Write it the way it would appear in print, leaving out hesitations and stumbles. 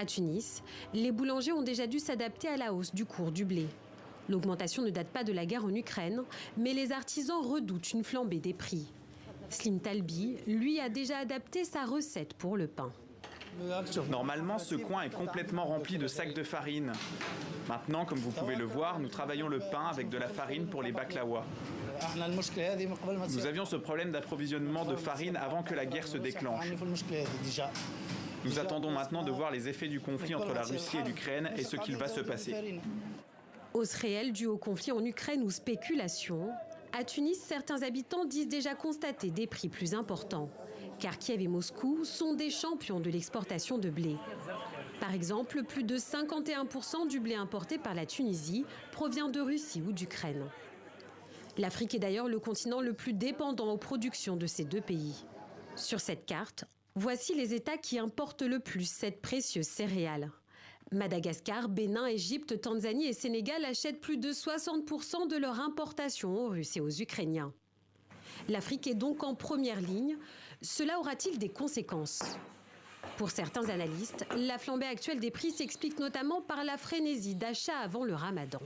À Tunis, les boulangers ont déjà dû s'adapter à la hausse du cours du blé. L'augmentation ne date pas de la guerre en Ukraine, mais les artisans redoutent une flambée des prix. Slim Talbi, lui, a déjà adapté sa recette pour le pain. Normalement, ce coin est complètement rempli de sacs de farine. Maintenant, comme vous pouvez le voir, nous travaillons le pain avec de la farine pour les baklawas. Nous avions ce problème d'approvisionnement de farine avant que la guerre se déclenche. Nous attendons maintenant de voir les effets du conflit entre la Russie et l'Ukraine et ce qu'il va se passer. Hausse réelle due au conflit en Ukraine ou spéculation. À Tunis, certains habitants disent déjà constater des prix plus importants. Car Kiev et Moscou sont des champions de l'exportation de blé. Par exemple, plus de 51% du blé importé par la Tunisie provient de Russie ou d'Ukraine. L'Afrique est d'ailleurs le continent le plus dépendant aux productions de ces deux pays. Sur cette carte, voici les États qui importent le plus cette précieuse céréale. Madagascar, Bénin, Égypte, Tanzanie et Sénégal achètent plus de 60% de leur importation aux Russes et aux Ukrainiens. L'Afrique est donc en première ligne. Cela aura-t-il des conséquences ? Pour certains analystes, la flambée actuelle des prix s'explique notamment par la frénésie d'achat avant le Ramadan.